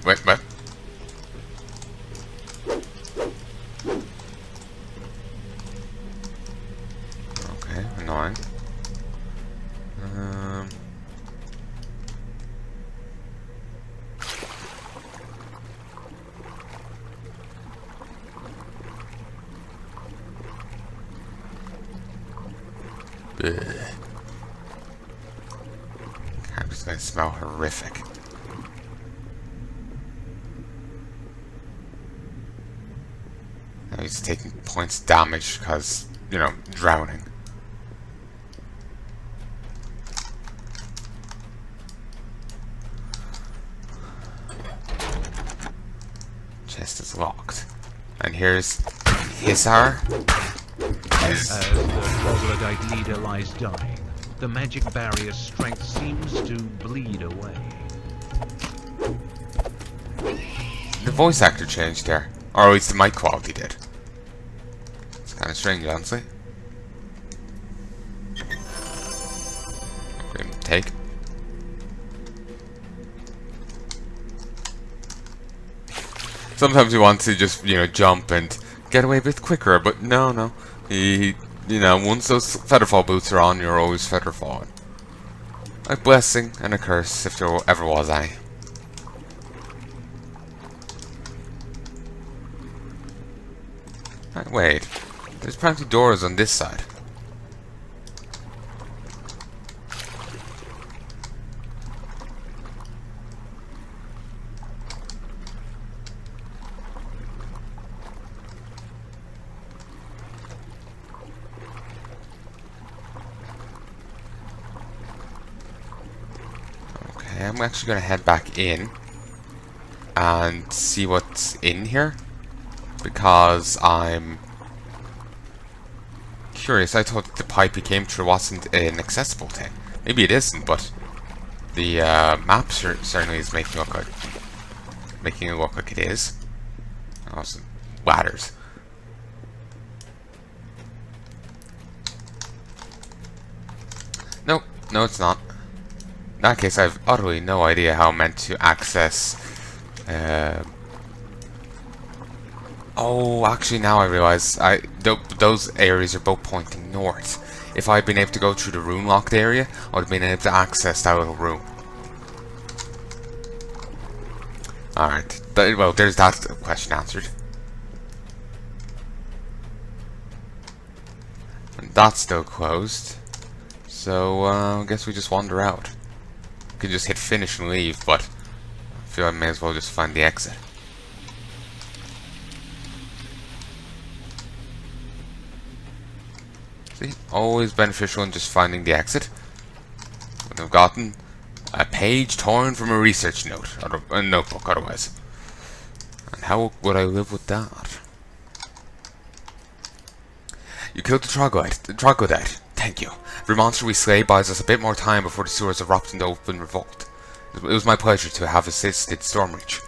wait, what? Okay, annoying. Bleh. I'm just gonna smell horrific. Now he's taking points damage because, you know, drowning. Chest is locked. And here's Heya. As the troglodyte leader lies dying, the magic barrier's strength seems to bleed away. The voice actor changed there. Or at least the mic quality did. It's kind of strange, honestly. Okay, take. Sometimes you want to just, you know, jump and get away a bit quicker, but no. You know, once those featherfall boots are on, you're always featherfalling. A blessing and a curse, if there ever was any. Wait, there's plenty of doors on this side. Okay, I'm actually going to head back in and see what's in here, because I'm curious. I thought the pipe he came through wasn't an accessible thing. Maybe it isn't, but the map certainly is making it look like it is. Oh, some ladders. Nope, no, it's not. In that case, I have utterly no idea how I'm meant to access. Oh, actually, now I realize those areas are both pointing north. If I'd been able to go through the rune-locked area, I would have been able to access that little room. Alright, well, there's that question answered. And that's still closed. So, I guess we just wander out. We can just hit finish and leave, but I feel I may as well just find the exit. See, always beneficial in just finding the exit. Would have gotten a page torn from a research note, or a notebook otherwise. And how would I live with that? You killed the troglodyte. Thank you. Every monster we slay buys us a bit more time before the sewers erupt into open revolt. It was my pleasure to have assisted Stormreach.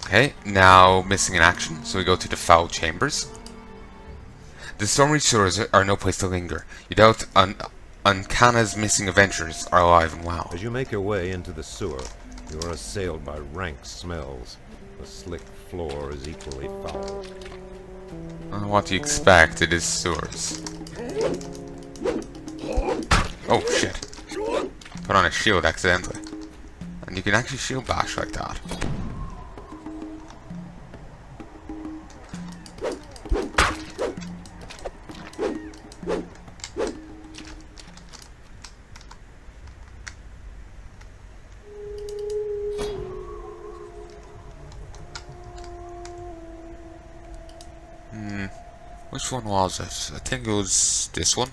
Okay, now missing in action, so we go to the foul chambers. The Stormreach sewers are no place to linger. You doubt Ancana's missing adventurers are alive and well. As you make your way into the sewer, you are assailed by rank smells. The slick floor is equally foul. What do you expect? It is sewers. Oh shit. Put on a shield accidentally. And you can actually shield bash like that. Which one was it? I think it was this one.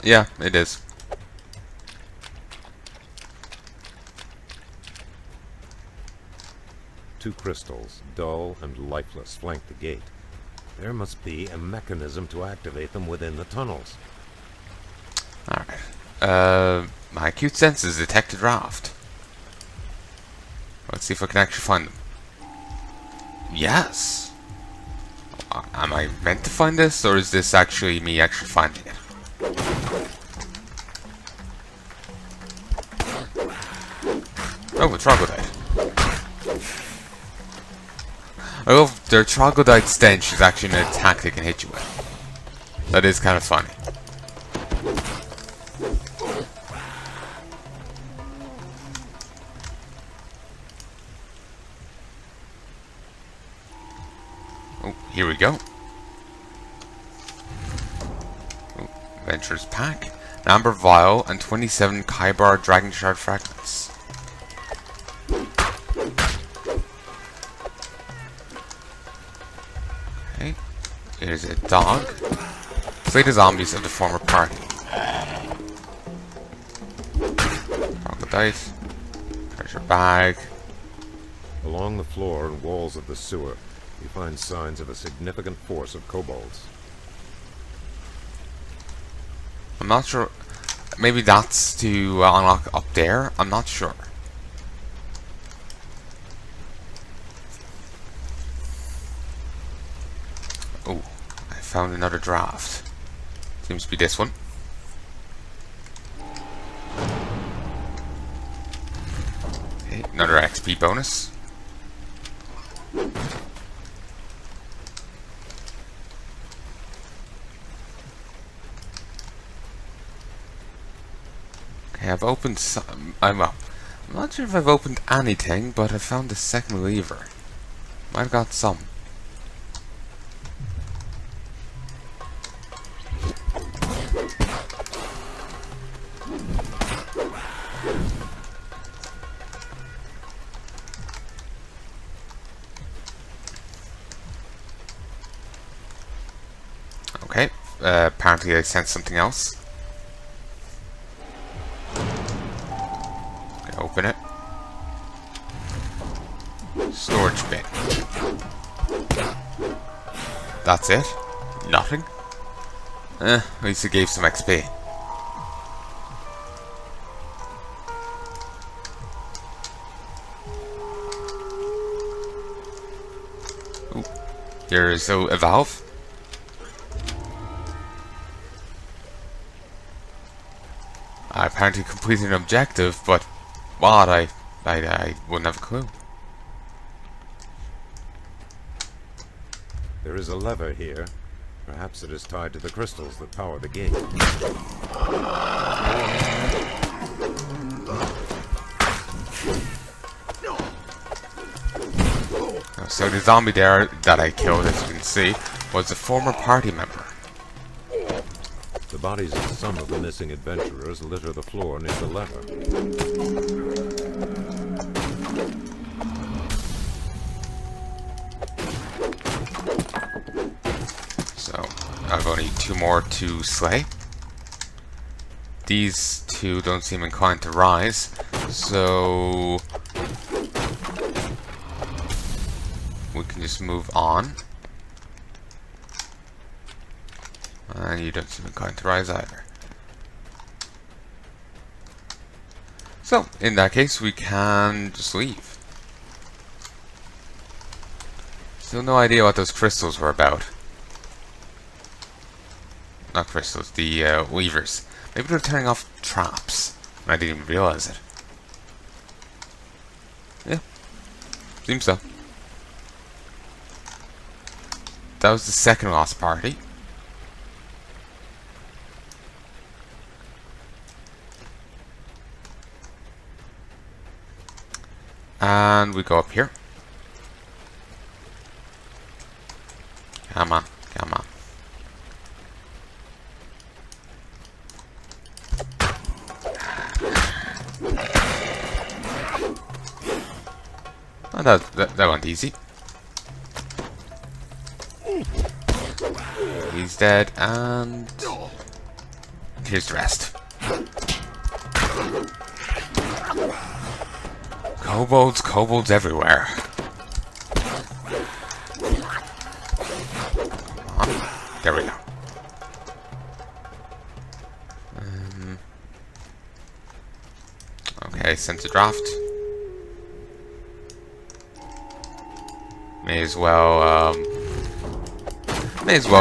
Yeah, it is. Two crystals, dull and lifeless, flank the gate. There must be a mechanism to activate them within the tunnels. My acute senses detected raft. Let's see if I can actually find them. Yes! Am I meant to find this, or is this actually me actually finding it? Oh, a troglodyte. I love their troglodyte stench is actually an attack they can hit you with. That is kind of funny. Oh, here we go. Oh, Adventurer's Pack. An amber vial and 27 Kybar Dragon Shard fragments. Okay. Here's a dog. Slay the zombies of the former party. Troglodyte. Treasure bag. Along the floor and walls of the sewer, you find signs of a significant force of kobolds. I'm not sure. Maybe that's to unlock up there. I'm not sure. Oh, I found another draft. Seems to be this one. Okay, another XP bonus. Okay, I've opened some. Well, I'm not sure if I've opened anything, but I found the second lever. Might have got some. Okay, apparently I sensed something else. Okay, open it. Storage bin. That's it? Nothing? At least it gave some XP. Ooh, there's a valve. I apparently completed an objective, but what? I wouldn't have a clue. There is a lever here. Perhaps it is tied to the crystals that power the gate. So the zombie there that I killed, as you can see, was a former party member. The bodies of some of the missing adventurers litter the floor near the lever. So I've only 2 more to slay. These 2 don't seem inclined to rise, so we can just move on. And you don't seem inclined to rise either. So, in that case, we can just leave. Still no idea what those crystals were about. Not crystals, the weavers. Maybe they're turning off traps. And I didn't even realize it. Yeah, seems so. That was the second lost party. And we go up here. Come on, come on. Oh, that went easy. He's dead, and here's the rest. Kobolds everywhere. Come on. There we go. Nice sense of draft. May as well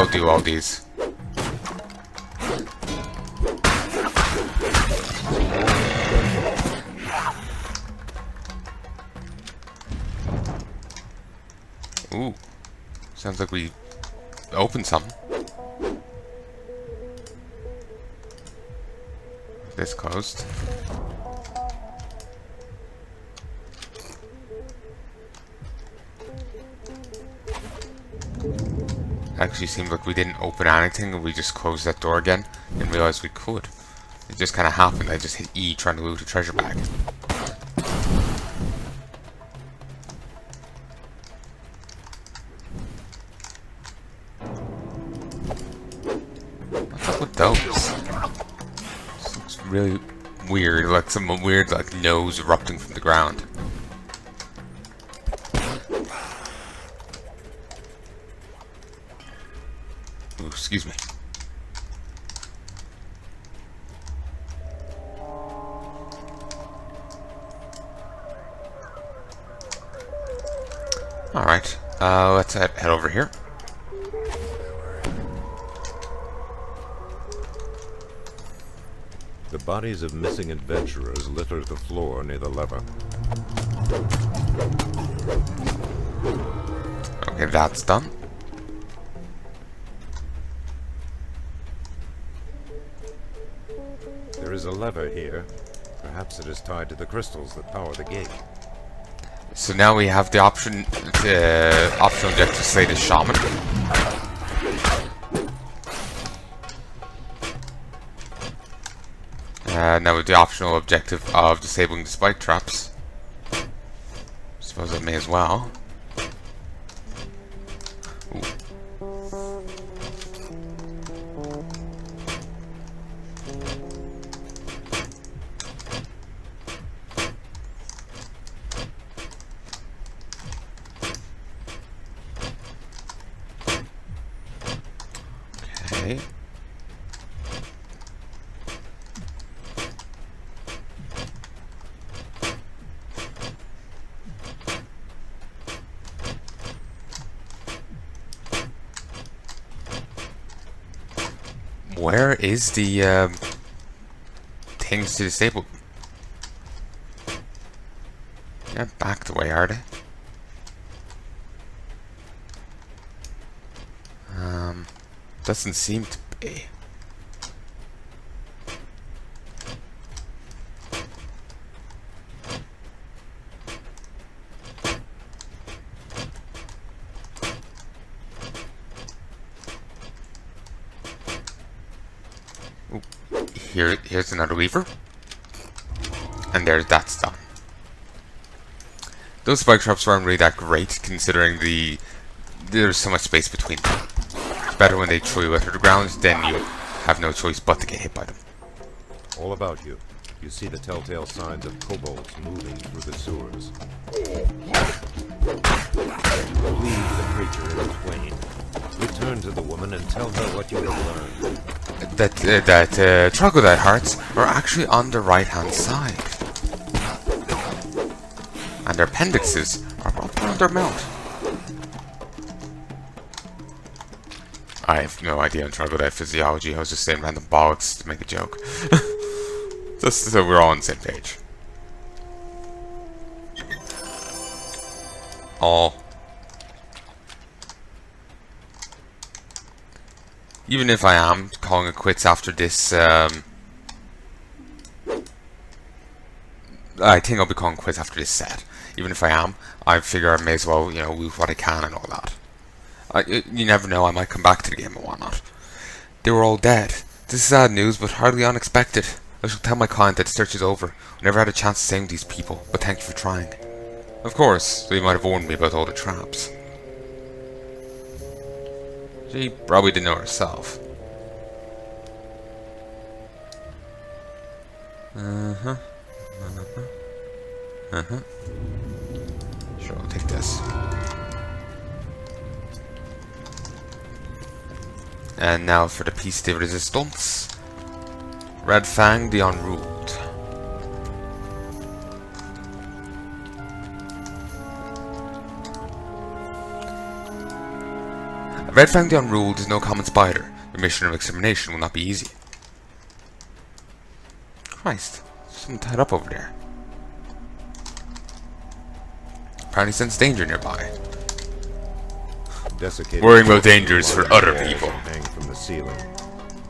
do all these. Ooh, sounds like we opened something. This closed. Actually seems like we didn't open anything and we just closed that door again and realized we could. It just kind of happened. I just hit E trying to loot a treasure bag. What's up with those? This looks really weird, like some weird like nose erupting from the ground. Ooh, excuse me. Alright, let's head over here. The bodies of missing adventurers litter the floor near the lever. Okay, that's done. There is a lever here. Perhaps it is tied to the crystals that power the gate. So now we have the optional objective to slay the shaman. Now with the optional objective of disabling the spike traps. Suppose I may as well. Ooh. Okay. Where is the things to disable? Yeah, back the way, are they? Doesn't seem to be. Ooh, here's another lever. And that's done. Those spike traps weren't really that great considering there's so much space between them. Better when they throw you to the ground, then you have no choice but to get hit by them. All about you. You see the telltale signs of kobolds moving through the sewers. Leave the creature in twain. Return to the woman and tell her what you have learned. That troglodyte hearts are actually on the right-hand side. And their appendixes are wrapped around their mouth. I have no idea on troglodyte physiology. I was just saying random bollocks to make a joke. Just so we're all on the same page. Even if I am calling it quits after this, I think I'll be calling quits after this set. Even if I am, I figure I may as well, loot what I can and all that. You never know, I might come back to the game and whatnot. They were all dead. This is sad news, but hardly unexpected. I shall tell my client that the search is over. I never had a chance to save these people, but thank you for trying. Of course, so you might have warned me about all the traps. She probably didn't know herself. Sure, I'll take this. And now for the piece de resistance. Red Fang the Unruled. Red found the unruled is no common spider. Your mission of extermination will not be easy. Christ, there's something tied up over there. Apparently sense danger nearby. Desiccated Worrying about dangers for other walls people. hang from the ceiling.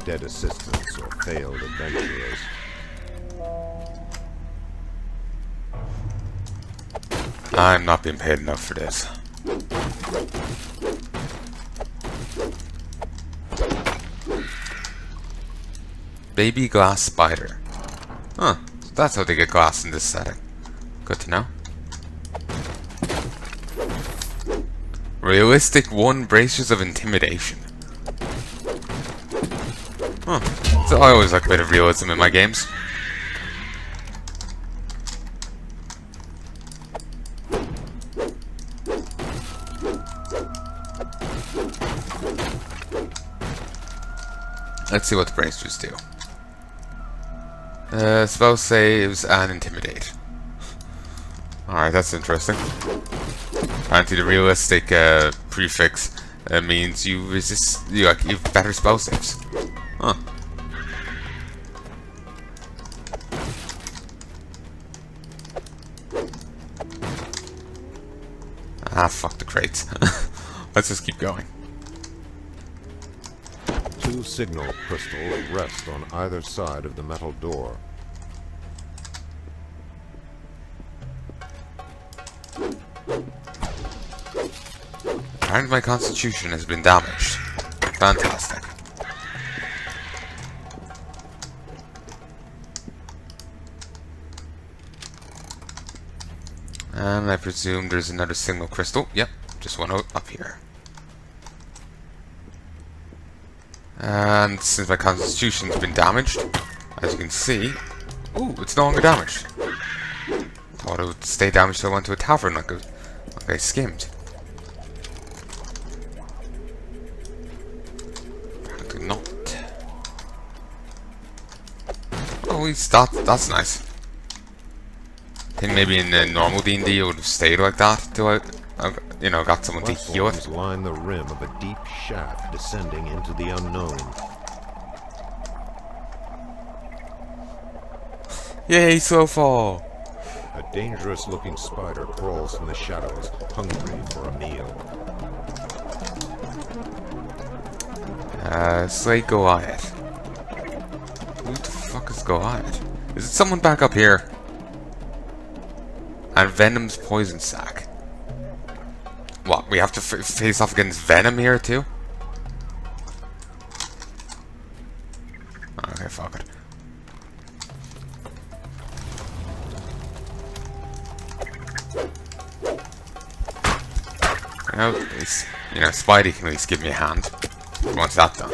Dead assistants or failed adventurers. I'm not being paid enough for this. Baby glass spider. Huh, so that's how they get glass in this setting. Good to know. Realistic 1 braces of intimidation. Huh. So I always like a bit of realism in my games. Let's see what the bracers do. Spell saves and intimidate. Alright, that's interesting. Apparently the realistic prefix means you resist, you have better spell saves. Huh. Ah, fuck the crates. Let's just keep going. 2 signal crystals rest on either side of the metal door. Apparently my constitution has been damaged. Fantastic. And I presume there's another signal crystal. Yep, just one up here. And since my constitution's been damaged, as you can see, ooh, it's no longer damaged. Thought it would stay damaged till I went to a tavern like I skimmed. Apparently not. Oh, at least that's nice. I think maybe in the normal D&D it would have stayed like that till I you know, got someone to heal it. Line the rim of a deep shaft descending into the unknown. Yay, slow fall! A dangerous-looking spider crawls from the shadows, hungry for a meal. Slay Goliath. Who the fuck is Goliath? Is it someone back up here? And Venom's poison sac. What, we have to face off against Venom here too? Okay, fuck it. At least, you know, Spidey can at least give me a hand. Once that's done.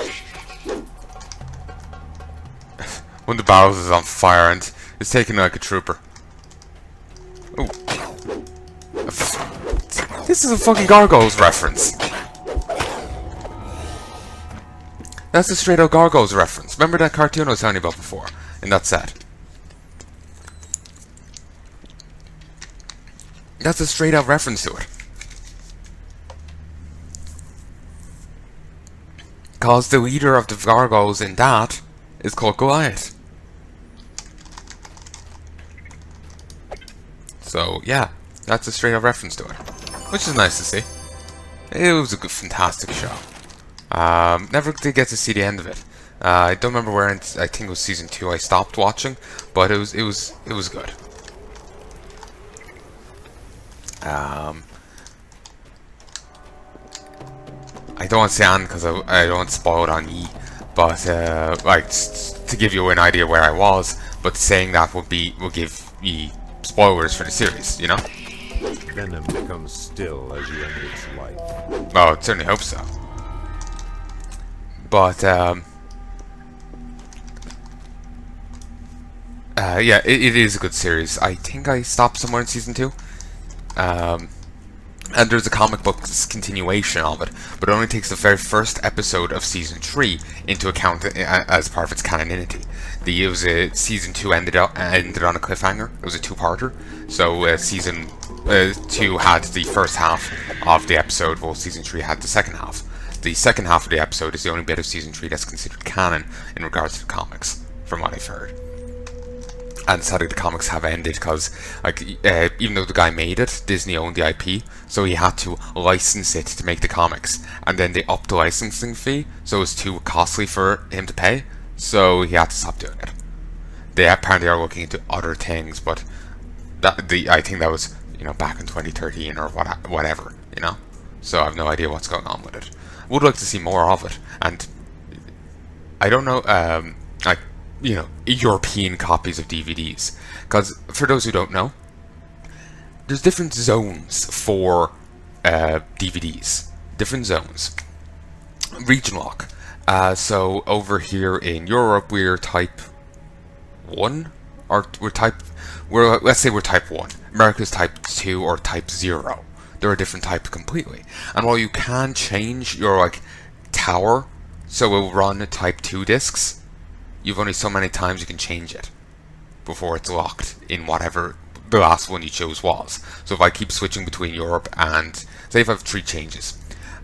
One of the barrels is on fire and it's taking like a trooper. Ooh. This is a fucking Gargoyles reference. That's a straight out Gargoyles reference. Remember that cartoon I was telling you about before? In that set. That's a straight out reference to it. Cause the leader of the Gargoyles in that is called Goliath. So yeah, that's a straight up reference to it. Which is nice to see. It was a good, fantastic show. Never did get to see the end of it. I don't remember where. I think it was season 2. I stopped watching, but it was good. I don't want to say on because I don't want to spoil it on ye, but like to give you an idea where I was. But saying that will give ye spoilers for the series, you know. Venom becomes still as you enter its life. Oh, I certainly hope so. But yeah, it is a good series. I think I stopped somewhere in season 2. And there's a comic book continuation of it, but it only takes the very first episode of season 3 into account as part of its canonity. Season 2 ended on a cliffhanger. It was a 2-parter. So season 2 had the first half of the episode, while season 3 had the second half. the second half of the episode is the only bit of season 3 that's considered canon in regards to the comics, from what I've heard. And sadly the comics have ended because, like, even though the guy made it, Disney owned the IP, so he had to license it to make the comics, and then they upped the licensing fee, so it was too costly for him to pay, so he had to stop doing it. They apparently are looking into other things, but I think that was, you know, back in 2013 or whatever, you know. So I have no idea what's going on with it. Would like to see more of it, and I don't know, like, you know, European copies of DVDs, because for those who don't know, there's different zones for DVDs, different zones. Region lock. So over here in Europe, we're type 1, or let's say we're type 1. America's type 2 or type 0. They're a different type completely. And while you can change your, like, tower so it will run type 2 discs, you've only so many times you can change it before it's locked in whatever the last one you chose was. So if I keep switching between Europe and, say if I have 3 changes,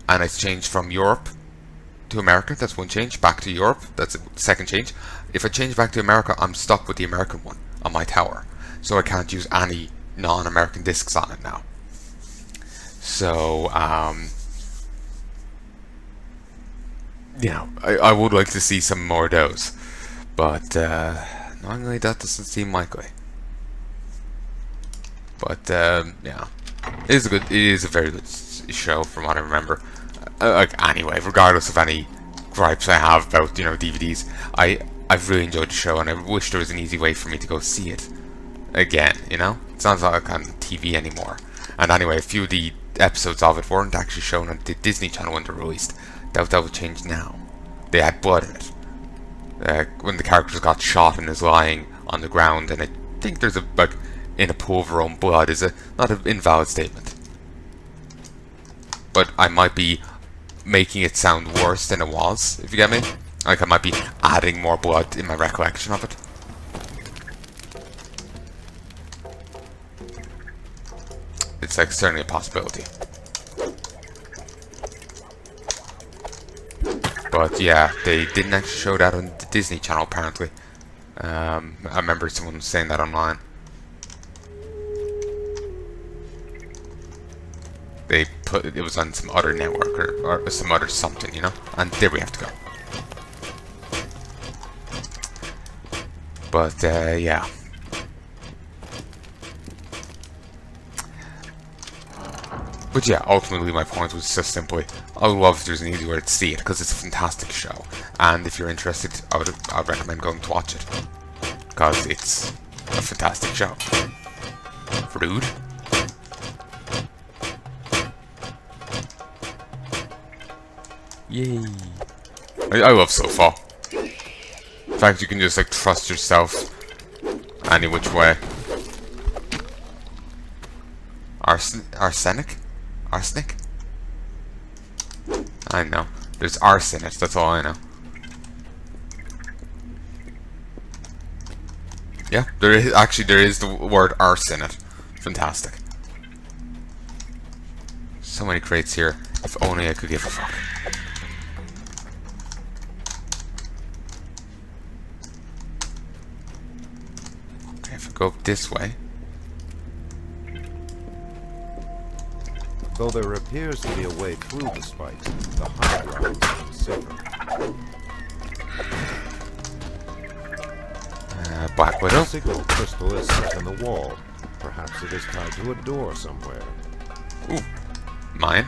and it's changed from Europe to America, that's one change, back to Europe, that's a second change. If I change back to America, I'm stuck with the American one on my tower. So I can't use any non-American discs on it now. So, you know, I would like to see some more of those. But, normally that doesn't seem likely. But, yeah. It is a very good show from what I remember. Like, anyway, regardless of any gripes I have about, you know, DVDs, I've really enjoyed the show, and I wish there was an easy way for me to go see it again, you know? It's not like on TV anymore. And anyway, a few of the episodes of it weren't actually shown on the Disney Channel when they were released. That will change now. They had blood in it. When the characters got shot and is lying on the ground, and I think there's in a pool of her own blood, is not an invalid statement. But I might be making it sound worse than it was, if you get me. Like, I might be adding more blood in my recollection of it. It's like certainly a possibility. But yeah, they didn't actually show that on the Disney Channel apparently. I remember someone saying that online. They put it was on some other network or some other something, you know? And there we have to go. But yeah. But yeah, ultimately my point was just simply, I would love if there's an easy way to see it, because it's a fantastic show. And if you're interested, I'd recommend going to watch it. Because it's a fantastic show. Rude. Yay. I love so-fa. In fact, you can just like trust yourself any which way. Arsenic? Arsenic? I know. There's arse in it, that's all I know. Yeah, there is the word arse in it. Fantastic. So many crates here. If only I could give a fuck. Okay, if I go up this way. Though there appears to be a way through the spikes, the high ground is safer. Black Widow. The signal crystal is set in the wall. Perhaps it is tied to a door somewhere. Ooh, mine.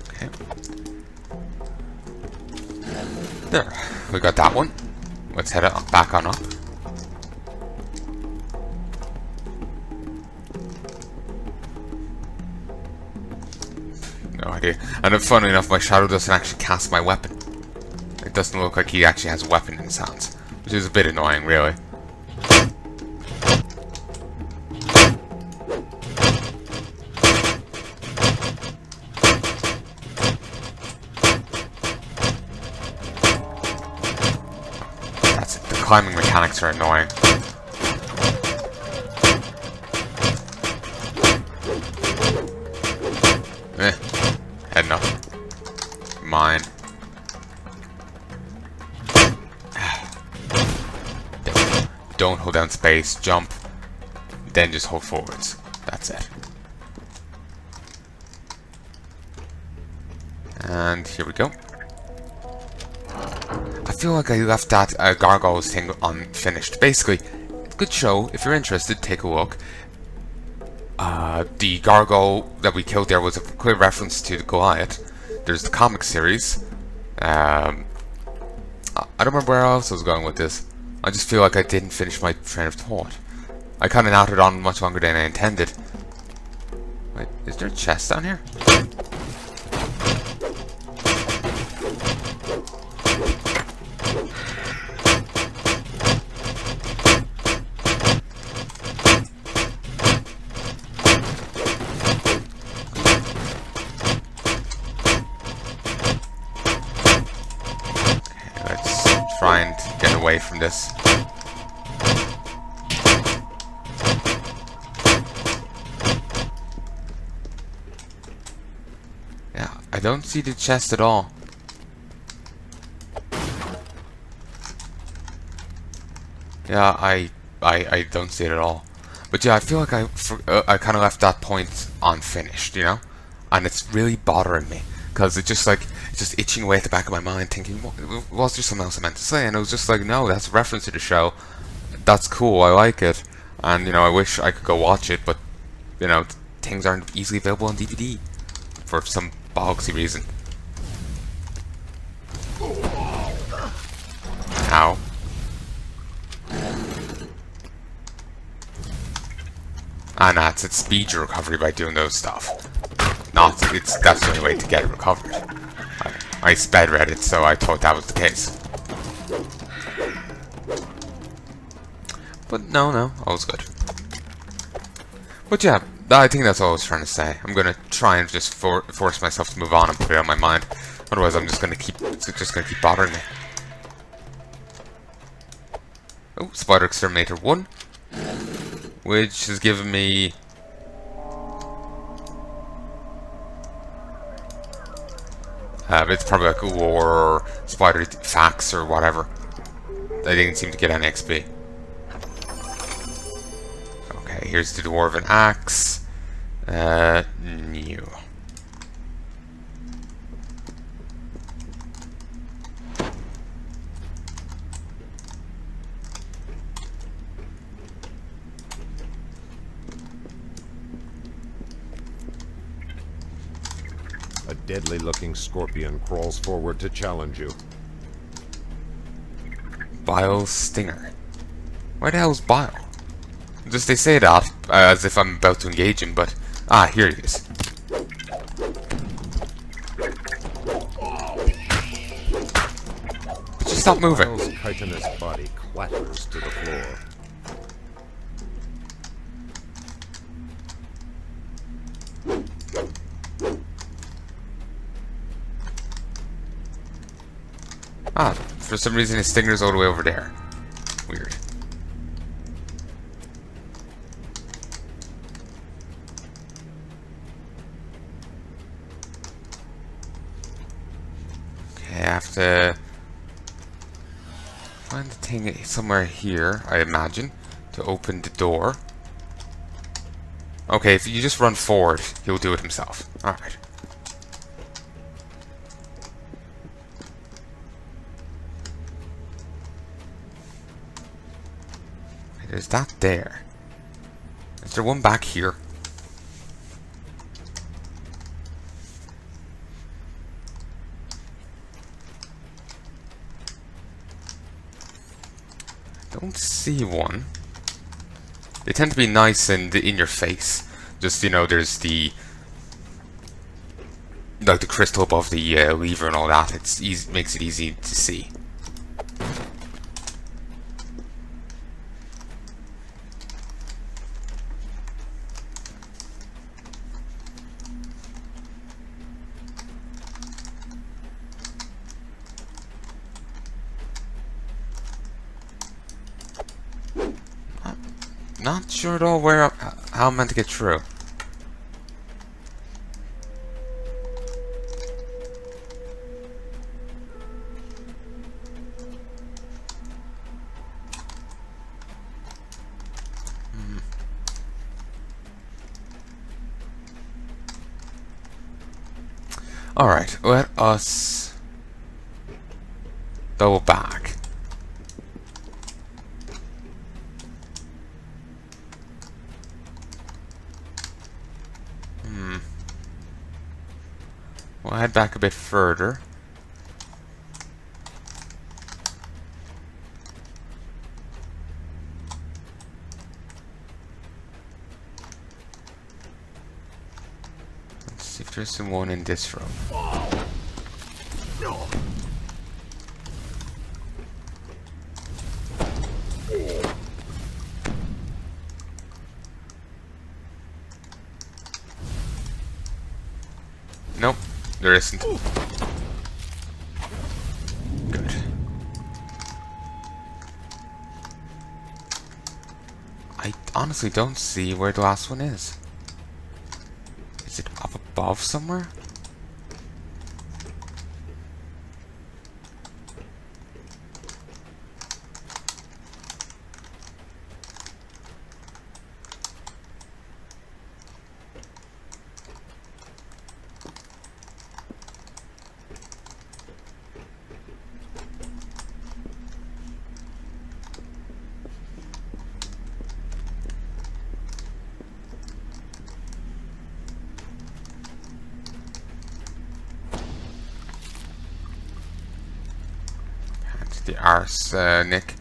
Okay. There, we got that one. Let's head back on up. No idea. And then, funnily enough, my shadow doesn't actually cast my weapon. It doesn't look like he actually has a weapon in his hands, which is a bit annoying, really. That's it. The climbing mechanics are annoying. space, jump, then just hold forwards. That's it. And here we go. I feel like I left that gargoyles thing unfinished. Basically, good show. If you're interested, take a look. The gargoyle that we killed there was a clear reference to the Goliath. There's the comic series. I don't remember where else I was going with this. I just feel like I didn't finish my train of thought. I kind of nattered on much longer than I intended. Wait, is there a chest down here? Try and get away from this. Yeah, I don't see the chest at all. Yeah, I don't see it at all. But yeah, I feel like I kind of left that point unfinished, you know, and it's really bothering me because it's just itching away at the back of my mind, thinking, was there something else I meant to say? And I was just like, no, that's a reference to the show. That's cool, I like it. And, you know, I wish I could go watch it, but, you know, things aren't easily available on DVD for some bogsy reason. Ow. And that's it, speed your recovery by doing those stuff. That's the only way to get it recovered. I sped read it, so I thought that was the case. But no, all's good. But yeah, I think that's all I was trying to say. I'm gonna try and just force myself to move on and put it on my mind. Otherwise, it's just gonna keep bothering me. Oh, Spider Exterminator 1, which has given me. It's probably like lore or spider facts or whatever. I didn't seem to get any XP. Okay, here's the Dwarven Axe. New. A deadly-looking scorpion crawls forward to challenge you. Bile Stinger. Where the hell's Bile? Just they say that as if I'm about to engage him, but here he is. Just stop moving. Bile's chitinous body clatters to the floor. For some reason his stinger's all the way over there. Weird. Okay, I have to find the thing somewhere here, I imagine, to open the door. Okay, if you just run forward, he'll do it himself. Alright. There's that there. Is there one back here? Don't see one. They tend to be nice and in your face. Just, you know, there's the like the crystal above the lever and all that. It's easy, makes it easy to see. Not sure at all how I'm meant to get through. Alright, let us double back. We'll head back a bit further. Let's see if there's someone in this room. Nope, there isn't. Good. I honestly don't see where the last one is. Is it up above somewhere? The arsenic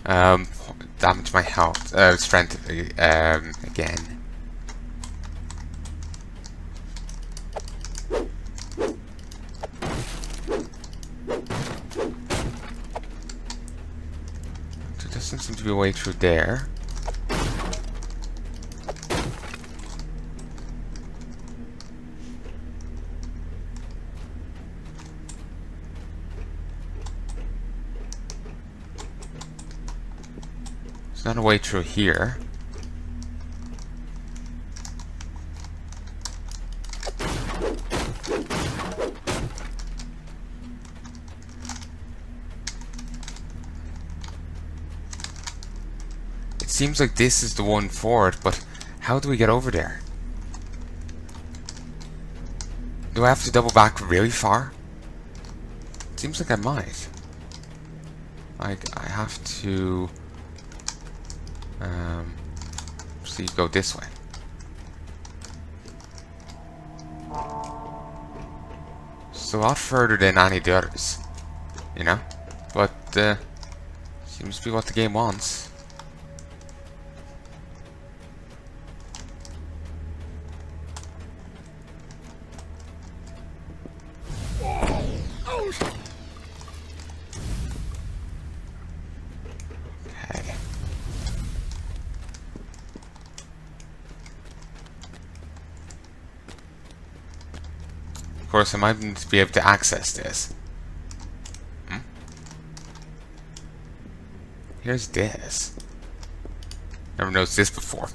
damage my health strength again. There doesn't seem to be a way through there. There's not a way through here. It seems like this is the one for it, but how do we get over there? Do I have to double back really far? It seems like I might. Like, I have to... so you go this way. So a lot further than any of the others, you know? But seems to be what the game wants. Of course, I might be able to access this. Here's this. Never noticed this before.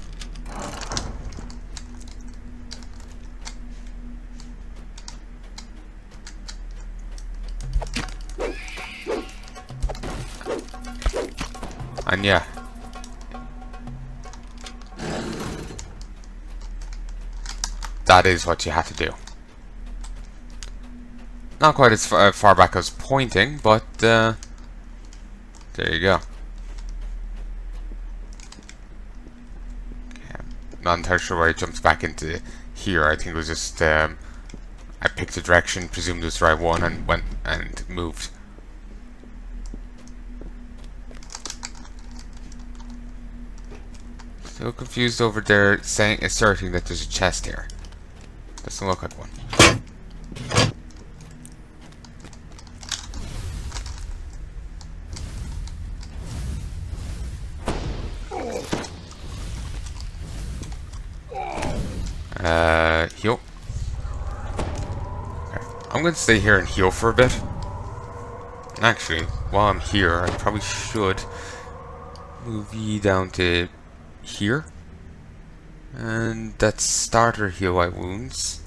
And yeah. That is what you have to do. Not quite as far back as pointing, but there you go. Okay, I'm not entirely sure why I jumped back into here. I think it was just I picked a direction, presumed it was the right one, and went and moved. Still confused over there, asserting that there's a chest here. Doesn't look like one. Heal. Okay. I'm going to stay here and heal for a bit. And actually, while I'm here, I probably should move you down to here. And that's starter heal my wounds.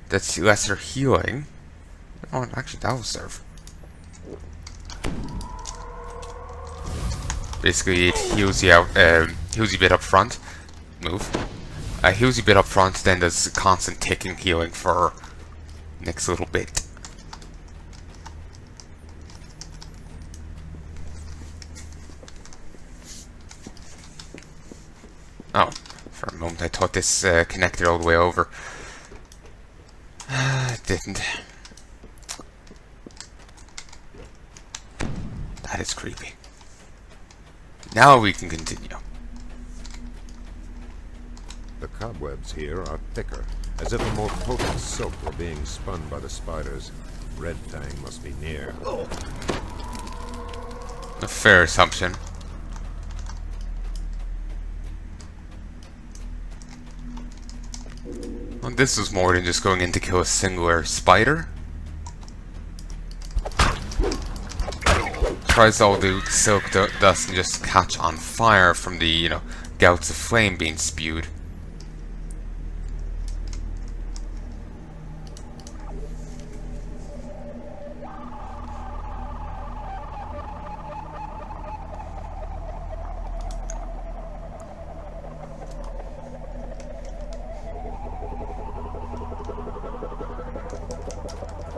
That's lesser healing. Oh, actually, that will serve. Basically, it heals you out, heals you a bit up front. Move. Heals you a bit up front, then there's constant ticking healing for next little bit. Oh, for a moment I thought this connected all the way over. It didn't. That is creepy. Now we can continue. The cobwebs here are thicker, as if a more potent silk were being spun by the spiders. Red Fang must be near. A fair assumption. Well, this was more than just going in to kill a singular spider. Tries all the silk doesn't just catch on fire from the, you know, gouts of flame being spewed.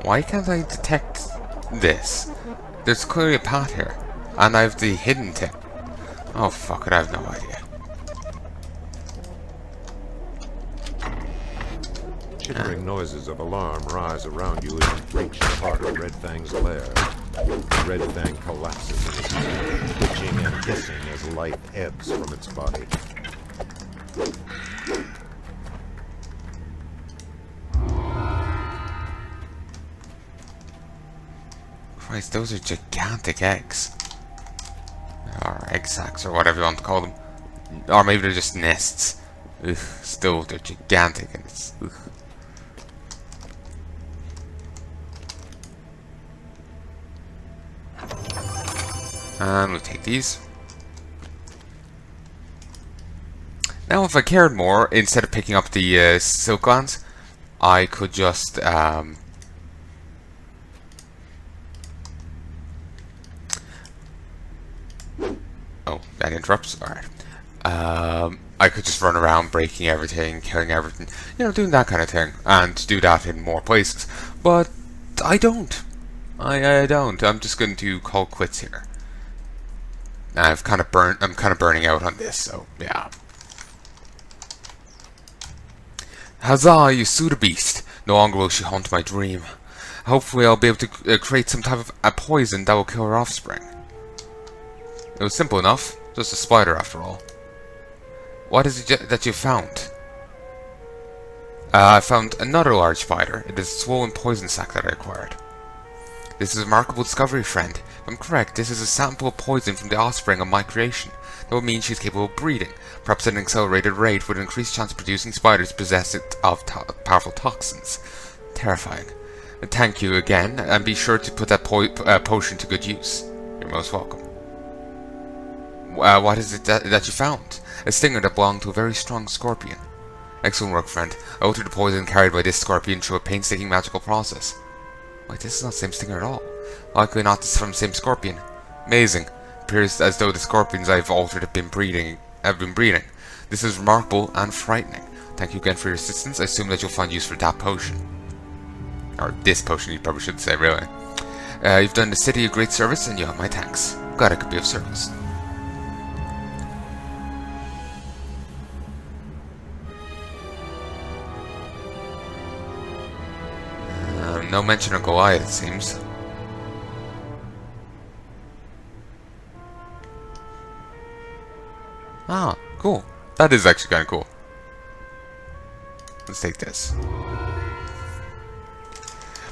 Why can't I detect this? There's clearly a path here, and I have the hidden tip. Oh fuck it, I have no idea. Chittering noises of alarm rise around you as you reach the heart of Red Fang's lair. Red Fang collapses in its hand, twitching and hissing as life ebbs from its body. Christ, those are gigantic eggs. Or egg sacs, or whatever you want to call them. Or maybe they're just nests. Ugh, still, they're gigantic and it's... Ugh. And we'll take these. Now if I cared more, instead of picking up the silk glands, I could just... Oh, that interrupts. Alright. I could just run around breaking everything, killing everything, you know, doing that kind of thing, and do that in more places. But I don't. I don't. I'm just going to call quits here. I'm kind of burning out on this, so yeah. Huzzah, you pseudo beast! No longer will she haunt my dream. Hopefully I'll be able to create some type of a poison that will kill her offspring. It was simple enough. Just a spider, after all. What is it that you found? I found another large spider. It is a swollen poison sac that I acquired. This is a remarkable discovery, friend. If I'm correct, this is a sample of poison from the offspring of my creation. That would mean she's capable of breeding, perhaps at an accelerated rate with an increased chance of producing spiders possessed of powerful toxins. Terrifying. Thank you again, and be sure to put that potion to good use. You're most welcome. What is it that you found? A stinger that belonged to a very strong scorpion. Excellent work, friend. I altered the poison carried by this scorpion through a painstaking magical process. Wait, this is not the same stinger at all. Likely not from the same scorpion. Amazing. Appears as though the scorpions I've altered have been breeding. This is remarkable and frightening. Thank you again for your assistance. I assume that you'll find use for that potion. Or this potion, you probably should say, really. You've done the city a great service, and you have my thanks. Glad I could be of service. No mention of Goliath, it seems. Ah, cool. That is actually kind of cool. Let's take this.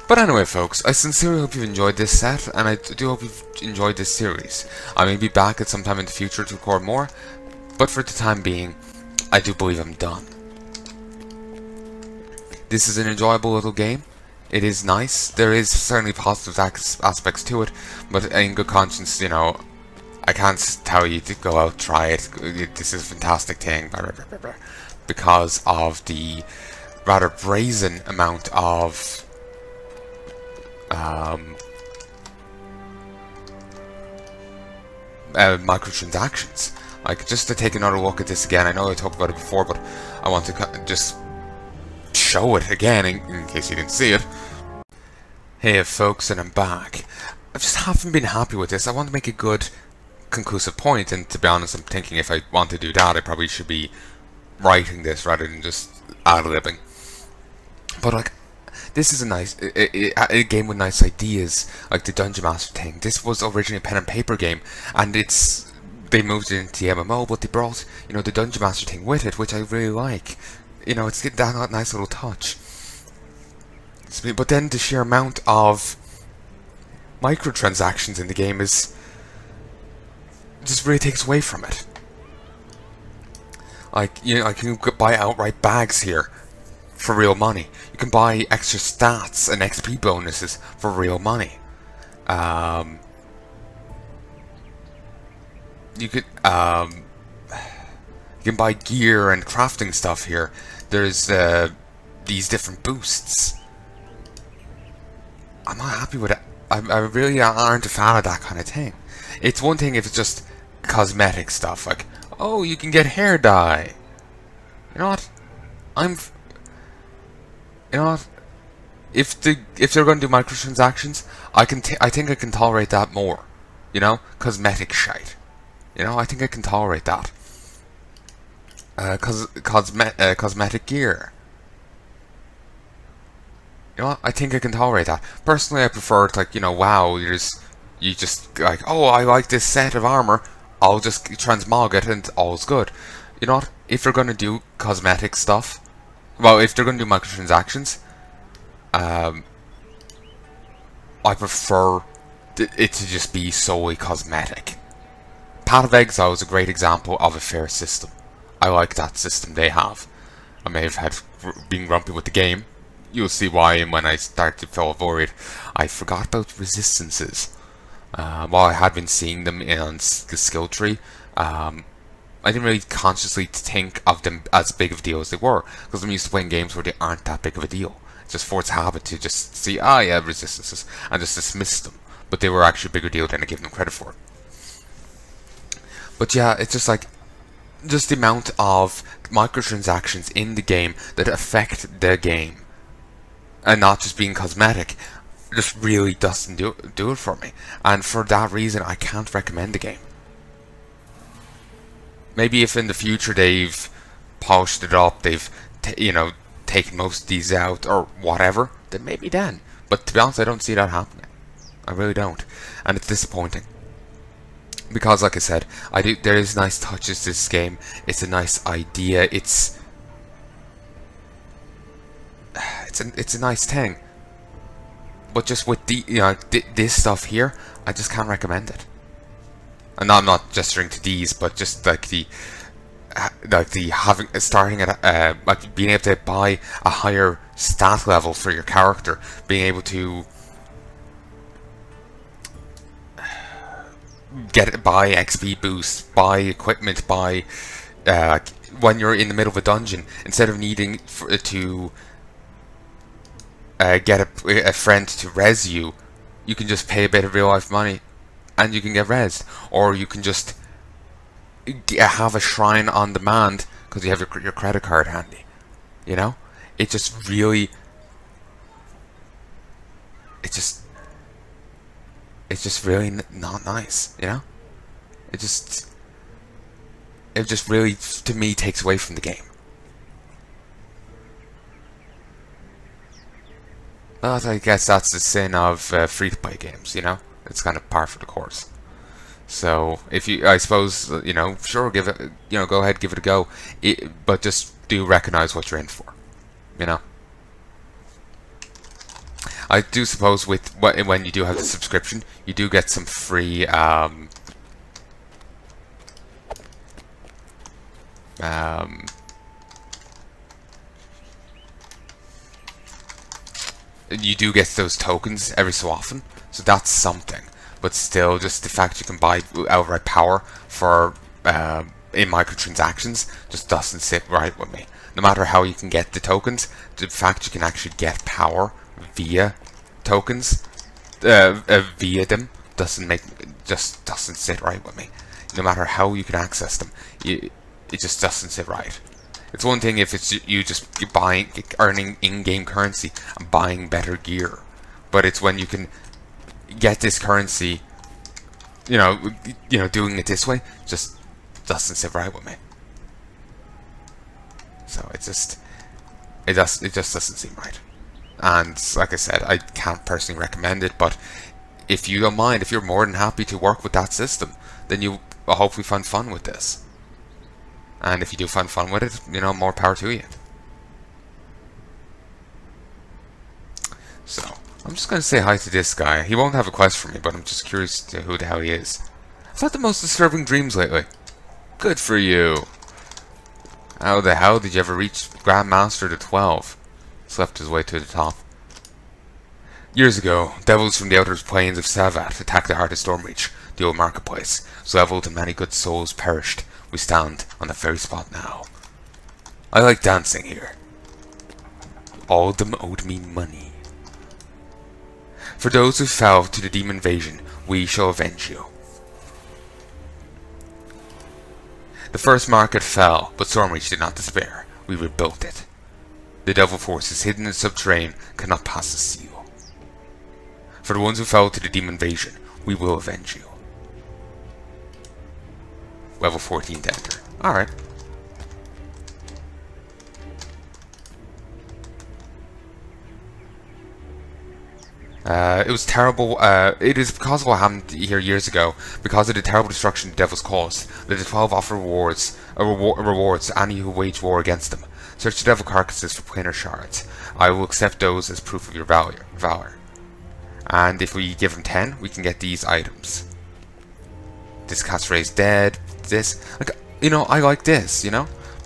But anyway, folks, I sincerely hope you've enjoyed this set, and I do hope you've enjoyed this series. I may be back at some time in the future to record more, but for the time being, I do believe I'm done. This is an enjoyable little game. It is nice. There is certainly positive aspects to it, but in good conscience, you know, I can't tell you to go out, try it. This is a fantastic thing, because of the rather brazen amount of microtransactions. Like, just to take another look at this again. I know I talked about it before, but I want to just show it again in case you didn't see it. Hey folks, and I'm back. I just haven't been happy with this. I want to make a good conclusive point, and to be honest, I'm thinking if I want to do that, I probably should be writing this rather than just ad-libbing. But like, this is a game with nice ideas, like the Dungeon Master thing. This was originally a pen and paper game, and they moved it into the MMO, but they brought, you know, the Dungeon Master thing with it, which I really like. You know, it's that nice little touch. But then the sheer amount of microtransactions in the game just really takes away from it. Like, you know, you can buy outright bags here for real money. You can buy extra stats and XP bonuses for real money. You can buy gear and crafting stuff here. There's these different boosts. I'm not happy with it. I really aren't a fan of that kind of thing. It's one thing if it's just cosmetic stuff, like, oh, you can get hair dye. You know what? You know what? If they're going to do microtransactions, I think I can tolerate that more. You know, cosmetic shite. You know, I think I can tolerate that. Cosmetic gear. You know what? I think I can tolerate that. Personally, I prefer it, like, you know, wow, you just like, oh, I like this set of armor, I'll just transmog it and all's good. You know what? If they're going to do cosmetic stuff, well, if they're going to do microtransactions, I prefer it to just be solely cosmetic. Path of Exile is a great example of a fair system. I like that system they have. I may have been grumpy with the game. You'll see why, and when I start to feel worried, I forgot about resistances. While I had been seeing them on the skill tree, I didn't really consciously think of them as big of a deal as they were, because I'm used to playing games where they aren't that big of a deal. It's just force habit to just see, yeah, resistances, and just dismiss them. But they were actually a bigger deal than I give them credit for. But yeah, it's just like, just the amount of microtransactions in the game that affect the game, and not just being cosmetic, just really doesn't do it for me. And for that reason, I can't recommend the game. Maybe if in the future they've polished it up, they've taken most of these out or whatever, then maybe then. But to be honest, I don't see that happening. I really don't, and it's disappointing. Because, like I said, there is nice touches to this game. It's a nice idea. It's a nice thing. But just with this stuff here, I just can't recommend it. And I'm not gesturing to these, but just like starting at like being able to buy a higher stat level for your character, being able to buy XP boosts, buy equipment, buy when you're in the middle of a dungeon, instead of needing to get a friend to res you, you can just pay a bit of real life money and you can get rezzed. Or you can just have a shrine on demand because you have your credit card handy. You know? It just really... It's just really not nice, you know? It just really, to me, takes away from the game. But I guess that's the sin of free-to-play games, you know? It's kind of par for the course. So, I suppose, sure, give it, go ahead, give it a go. But just do recognize what you're in for, you know? I do suppose when you do have the subscription, you do get some free you do get those tokens every so often, so that's something. But still, just the fact you can buy outright power for in microtransactions just doesn't sit right with me. No matter how you can get the tokens, the fact you can actually get power via tokens, via them, doesn't sit right with me. no matter how you can access them, it just doesn't sit right. It's one thing if it's you buying, earning in-game currency and buying better gear, but it's when you can get this currency, doing it this way just doesn't sit right with me. So it just doesn't seem right. And like I said, I can't personally recommend it, but if you don't mind, if you're more than happy to work with that system, then you will hopefully find fun with this. And if you do find fun with it, more power to you. So, I'm just going to say hi to this guy. He won't have a quest for me, but I'm just curious to who the hell he is. I've had the most disturbing dreams lately. Good for you. How the hell did you ever reach Grandmaster to 12? Slept his way to the top. Years ago, devils from the outer plains of Savat attacked the heart of Stormreach, the old marketplace. So leveled and many good souls perished. We stand on the very spot now. I like dancing here. All of them owed me money. For those who fell to the demon invasion, we shall avenge you. The first market fell, but Stormreach did not despair. We rebuilt it. The devil forces hidden in subterranean cannot pass the seal. For the ones who fell to the demon invasion, we will avenge you. Level 14 to enter. Alright. It was terrible. It is because of what happened here years ago, because of the terrible destruction the devils caused, that the 12 offer rewards to any who wage war against them. Search the devil carcasses for planar shards. I will accept those as proof of your valor. And if we give him 10, we can get these items. This cat's raised dead. This, I like this,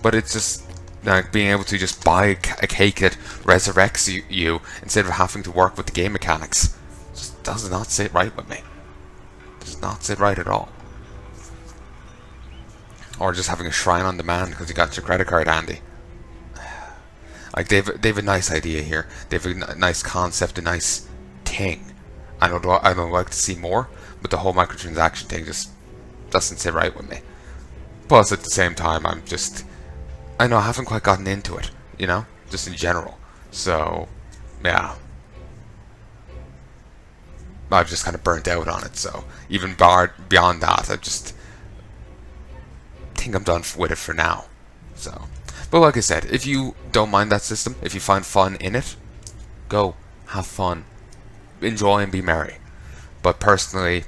but it's just like being able to just buy a cake that resurrects you instead of having to work with the game mechanics. Just does not sit right with me. Does not sit right at all. Or just having a shrine on demand because you got your credit card handy. Like they've a nice idea here. They've a nice concept, a nice thing. I don't like to see more, but the whole microtransaction thing just doesn't sit right with me. Plus, at the same time, I haven't quite gotten into it, just in general. So, yeah. I've just kind of burnt out on it, so even beyond that, I just think I'm done with it for now. So, but like I said, if you don't mind that system, if you find fun in it, go, have fun, enjoy and be merry. But personally,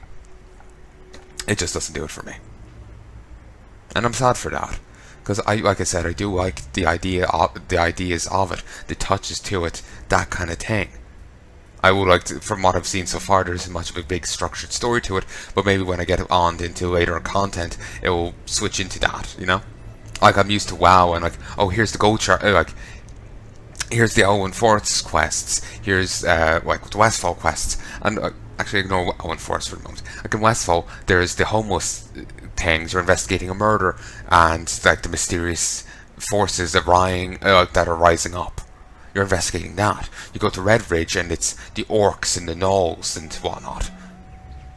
it just doesn't do it for me. And I'm sad for that. Because like I said, I do like the ideas of it, the touches to it, that kind of thing. I would like to, from what I've seen so far, there isn't much of a big structured story to it, but maybe when I get on into later content, it will switch into that, Like I'm used to WoW and oh, here's the gold chart, here's the Owen Forest quests, here's the Westfall quests, and actually ignore Owen Forest for the moment. Like in Westfall, there's the homeless things, you're investigating a murder, and the mysterious forces that are rising up. You're investigating that. You go to Red Ridge and it's the orcs and the gnolls and whatnot.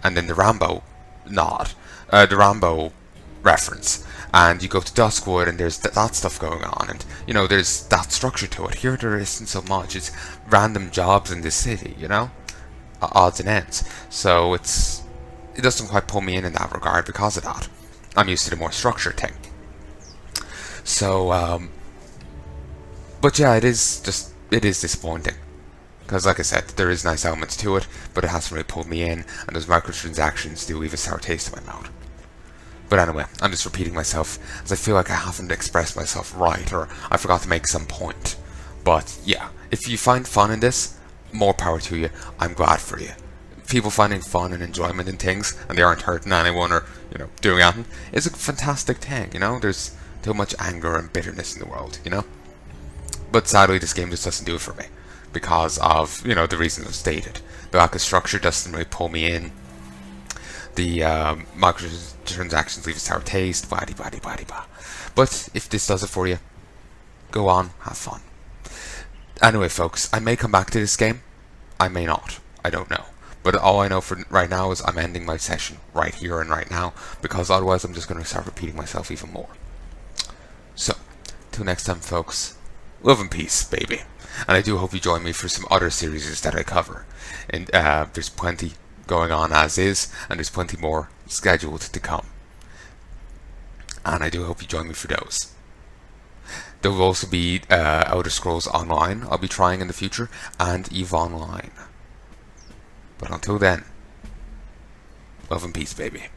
And then the Rambo reference. And you go to Duskwood and there's that stuff going on, and there's that structure to it. Here there isn't so much. It's random jobs in the city, odds and ends. So it doesn't quite pull me in that regard because of that. I'm used to the more structured thing. So, but yeah, it is disappointing. Because like I said, there is nice elements to it, but it hasn't really pulled me in, and those microtransactions do leave a sour taste in my mouth. But anyway, I'm just repeating myself, as I feel like I haven't expressed myself right, or I forgot to make some point. But yeah, if you find fun in this, more power to you. I'm glad for you. People finding fun and enjoyment in things, and they aren't hurting anyone or, doing anything, is a fantastic thing, There's too much anger and bitterness in the world, But sadly, this game just doesn't do it for me. Because of, the reasons I've stated. The lack of structure doesn't really pull me in. The microtransactions leave a sour taste, blah, blah, blah, blah. But if this does it for you, go on, have fun. Anyway, folks, I may come back to this game. I may not. I don't know. But But all I know for right now is I'm ending my session right here and right now, because otherwise I'm just going to start repeating myself even more. So, till next time, folks, love and peace, baby. And I do hope you join me for some other series that I cover. And there's plenty going on as is, and there's plenty more scheduled to come. And I do hope you join me for those. There will also be Elder Scrolls Online I'll be trying in the future, and EVE Online. But until then, love and peace, baby.